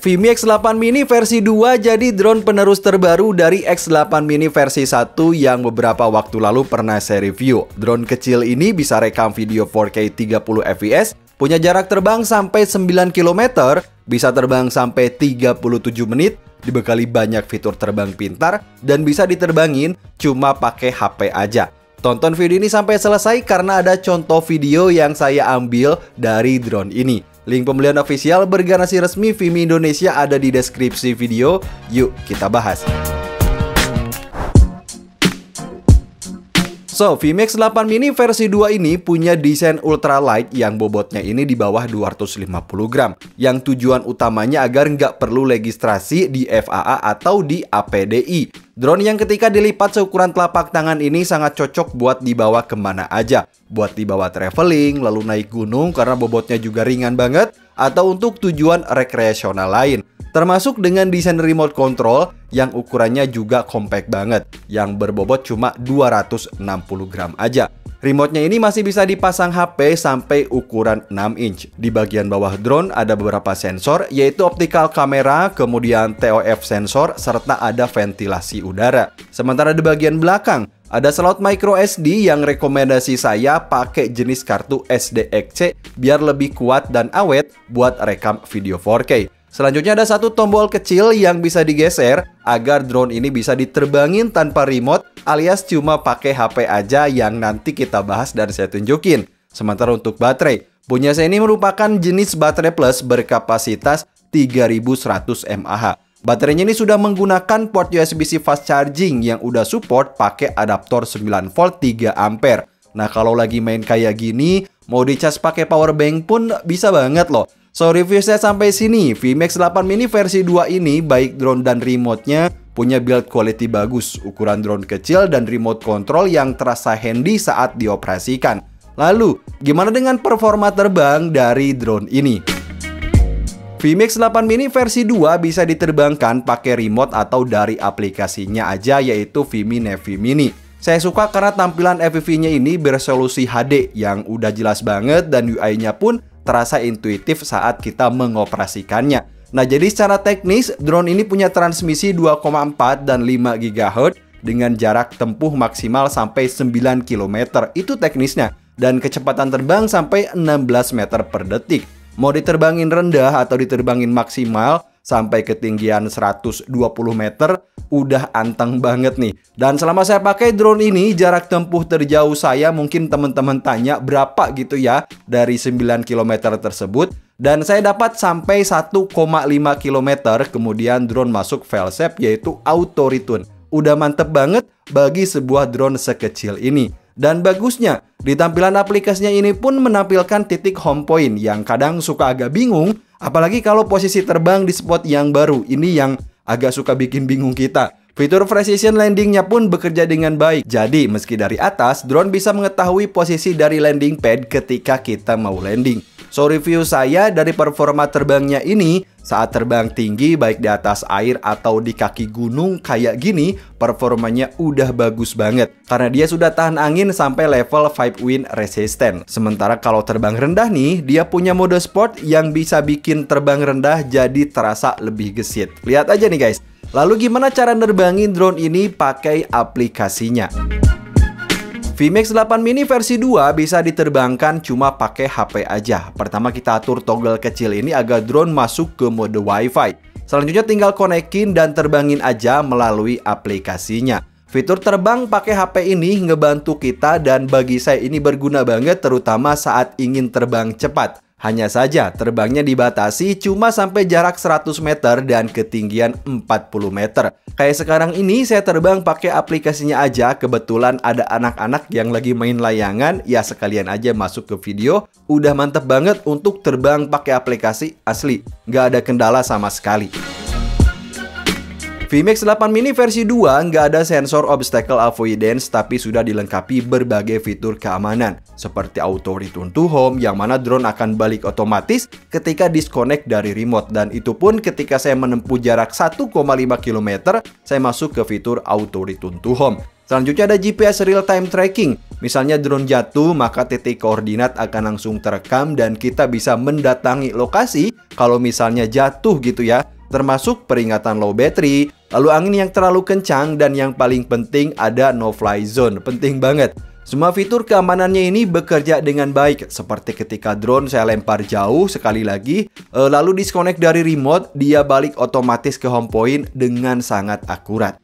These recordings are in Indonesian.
Vimi X8 Mini versi 2 jadi drone penerus terbaru dari X8 Mini versi 1 yang beberapa waktu lalu pernah saya review. Drone kecil ini bisa rekam video 4K 30 fps, punya jarak terbang sampai 9 km, bisa terbang sampai 37 menit, dibekali banyak fitur terbang pintar, dan bisa diterbangin cuma pakai HP aja. Tonton video ini sampai selesai karena ada contoh video yang saya ambil dari drone ini. Link pembelian official bergaransi resmi Vimi Indonesia ada di deskripsi video. Yuk kita bahas. So, Vimi X8 Mini versi 2 ini punya desain ultralight yang bobotnya ini di bawah 250 gram. Yang tujuan utamanya agar nggak perlu registrasi di FAA atau di APDI. Drone yang ketika dilipat seukuran telapak tangan ini sangat cocok buat dibawa kemana aja. Buat dibawa traveling, lalu naik gunung karena bobotnya juga ringan banget, atau untuk tujuan rekreasional lain. Termasuk dengan desain remote control yang ukurannya juga compact banget, yang berbobot cuma 260 gram aja. Remote-nya ini masih bisa dipasang HP sampai ukuran 6 inch. Di bagian bawah drone ada beberapa sensor, yaitu optical camera, kemudian TOF sensor, serta ada ventilasi udara. Sementara di bagian belakang, ada slot micro SD yang rekomendasi saya pakai jenis kartu SDXC biar lebih kuat dan awet buat rekam video 4K. Selanjutnya ada satu tombol kecil yang bisa digeser agar drone ini bisa diterbangin tanpa remote alias cuma pakai HP aja yang nanti kita bahas dan saya tunjukin. Sementara untuk baterai, punya saya ini merupakan jenis baterai plus berkapasitas 3100 mAh. Baterainya ini sudah menggunakan port USB-C fast charging yang udah support pakai adaptor 9V 3 ampere. Nah, kalau lagi main kayak gini, mau dicas pakai power bank pun bisa banget loh. So, review saya sampai sini. Vimi X8 Mini versi 2 ini baik drone dan remote-nya punya build quality bagus, ukuran drone kecil dan remote control yang terasa handy saat dioperasikan. Lalu, gimana dengan performa terbang dari drone ini? Vimi X8 Mini versi 2 bisa diterbangkan pakai remote atau dari aplikasinya aja, yaitu Vimi Navi Mini. Saya suka karena tampilan FPV-nya ini beresolusi HD yang udah jelas banget dan UI-nya pun terasa intuitif saat kita mengoperasikannya. Nah, jadi secara teknis, drone ini punya transmisi 2,4 dan 5 GHz dengan jarak tempuh maksimal sampai 9 km. Itu teknisnya. Dan kecepatan terbang sampai 16 meter per detik. Mau diterbangin rendah atau diterbangin maksimal sampai ketinggian 120 meter, udah anteng banget nih. Dan selama saya pakai drone ini, jarak tempuh terjauh saya mungkin teman-teman tanya berapa gitu ya dari 9 km tersebut. Dan saya dapat sampai 1,5 km, kemudian drone masuk fail safe yaitu auto return. Udah mantep banget bagi sebuah drone sekecil ini. Dan bagusnya, di tampilan aplikasinya ini pun menampilkan titik home point yang kadang suka agak bingung, apalagi kalau posisi terbang di spot yang baru. Ini yang agak suka bikin bingung kita. Fitur precision landingnya pun bekerja dengan baik. Jadi, meski dari atas, drone bisa mengetahui posisi dari landing pad ketika kita mau landing. So, review saya dari performa terbangnya ini, saat terbang tinggi baik di atas air atau di kaki gunung kayak gini, performanya udah bagus banget. Karena dia sudah tahan angin sampai level 5 wind resistant. Sementara kalau terbang rendah nih, dia punya mode sport yang bisa bikin terbang rendah jadi terasa lebih gesit. Lihat aja nih guys. Lalu gimana cara nerbangin drone ini pakai aplikasinya? Vimi X8 Mini versi 2 bisa diterbangkan cuma pakai HP aja. Pertama kita atur toggle kecil ini agar drone masuk ke mode Wi-Fi. Selanjutnya tinggal konekin dan terbangin aja melalui aplikasinya. Fitur terbang pakai HP ini ngebantu kita dan bagi saya ini berguna banget terutama saat ingin terbang cepat. Hanya saja terbangnya dibatasi cuma sampai jarak 100 meter dan ketinggian 40 meter. Kayak sekarang ini saya terbang pakai aplikasinya aja. Kebetulan ada anak-anak yang lagi main layangan, ya sekalian aja masuk ke video. Udah mantep banget untuk terbang pakai aplikasi asli. Nggak ada kendala sama sekali. Vimi X8 Mini versi 2 nggak ada sensor obstacle avoidance tapi sudah dilengkapi berbagai fitur keamanan seperti auto return to home yang mana drone akan balik otomatis ketika disconnect dari remote, dan itu pun ketika saya menempuh jarak 1,5 km saya masuk ke fitur auto return to home. Selanjutnya ada GPS real time tracking Misalnya drone jatuh, maka titik koordinat akan langsung terekam dan kita bisa mendatangi lokasi kalau misalnya jatuh gitu ya. Termasuk peringatan low battery, lalu angin yang terlalu kencang, dan yang paling penting ada no fly zone. Penting banget. Semua fitur keamanannya ini bekerja dengan baik. Seperti ketika drone saya lempar jauh sekali lagi, lalu disconnect dari remote, dia balik otomatis ke home point dengan sangat akurat.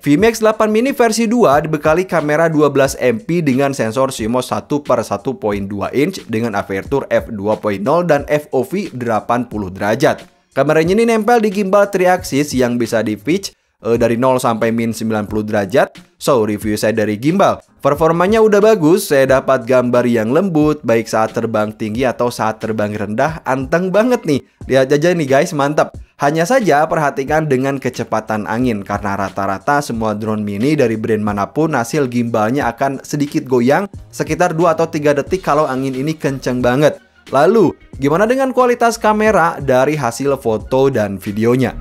VMix 8 mini versi 2 dibekali kamera 12 MP dengan sensor CMOS 1/1.2 inch dengan aperture f2.0 dan FOV 80 derajat. Kameranya ini nempel di gimbal 3 axis yang bisa di-pitch dari 0 sampai min 90 derajat. So, review saya dari gimbal. Performanya udah bagus, saya dapat gambar yang lembut, baik saat terbang tinggi atau saat terbang rendah, anteng banget nih. Lihat aja nih guys, mantap. Hanya saja perhatikan dengan kecepatan angin, karena rata-rata semua drone mini dari brand manapun hasil gimbalnya akan sedikit goyang, sekitar 2 atau 3 detik kalau angin ini kenceng banget. Lalu, gimana dengan kualitas kamera dari hasil foto dan videonya?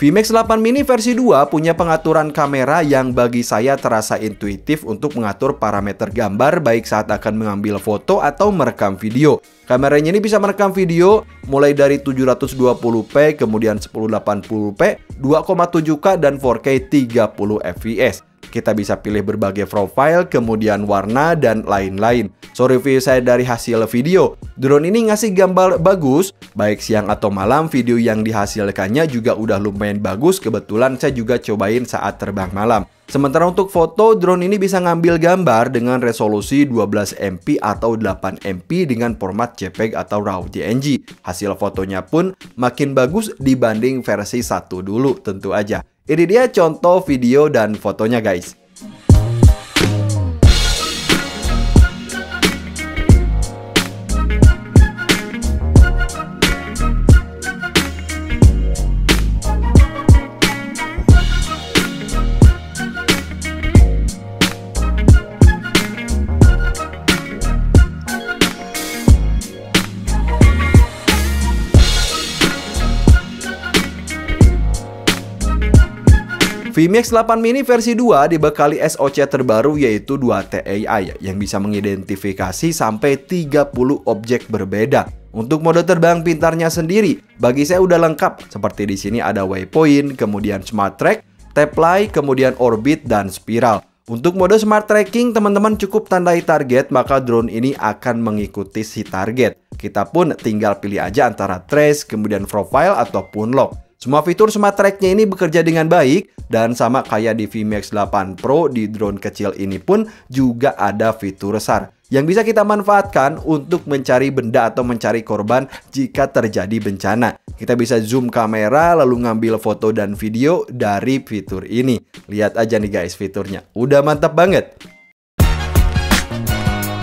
VMix 8 mini versi 2 punya pengaturan kamera yang bagi saya terasa intuitif untuk mengatur parameter gambar baik saat akan mengambil foto atau merekam video. Kameranya ini bisa merekam video mulai dari 720p, kemudian 1080p, 2,7K, dan 4K 30 fps. Kita bisa pilih berbagai profile, kemudian warna, dan lain-lain. So, review saya dari hasil video. Drone ini ngasih gambar bagus, baik siang atau malam. Video yang dihasilkannya juga udah lumayan bagus. Kebetulan saya juga cobain saat terbang malam. Sementara untuk foto, drone ini bisa ngambil gambar dengan resolusi 12 MP atau 8 MP dengan format JPEG atau RAW JNG. Hasil fotonya pun makin bagus dibanding versi 1 dulu tentu aja. Ini dia contoh video dan fotonya guys. VMix 8 mini versi 2 dibekali SoC terbaru yaitu 2T AI yang bisa mengidentifikasi sampai 30 objek berbeda. Untuk mode terbang pintarnya sendiri, bagi saya udah lengkap. Seperti di sini ada waypoint, kemudian smart track, tapeline, kemudian orbit, dan spiral. Untuk mode smart tracking, teman-teman cukup tandai target, maka drone ini akan mengikuti si target. Kita pun tinggal pilih aja antara trace, kemudian profile, ataupun lock. Semua fitur smart track-nya ini bekerja dengan baik, dan sama kayak di VMix 8 Pro, di drone kecil ini pun juga ada fitur SAR yang bisa kita manfaatkan untuk mencari benda atau mencari korban jika terjadi bencana. Kita bisa zoom kamera lalu ngambil foto dan video dari fitur ini. Lihat aja nih guys fiturnya, udah mantap banget.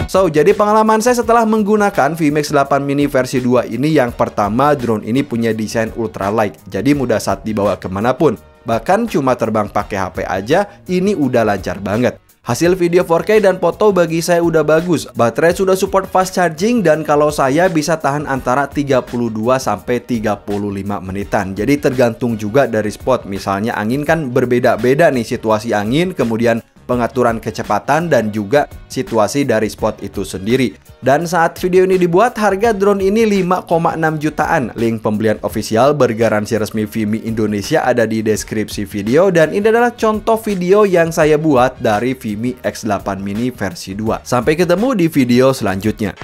So, jadi pengalaman saya setelah menggunakan VMix 8 mini versi 2 ini, yang pertama, drone ini punya desain ultralight, jadi mudah saat dibawa kemanapun. Bahkan cuma terbang pakai HP aja, ini udah lancar banget. Hasil video 4K dan foto bagi saya udah bagus. Baterai sudah support fast charging, dan kalau saya bisa tahan antara 32 sampai 35 menitan. Jadi tergantung juga dari spot. Misalnya angin kan berbeda-beda nih situasi angin, kemudian pengaturan kecepatan, dan juga situasi dari spot itu sendiri. Dan saat video ini dibuat, harga drone ini 5,6 jutaan. Link pembelian official bergaransi resmi Vimi Indonesia ada di deskripsi video, dan ini adalah contoh video yang saya buat dari Vimi X8 mini versi 2. Sampai ketemu di video selanjutnya.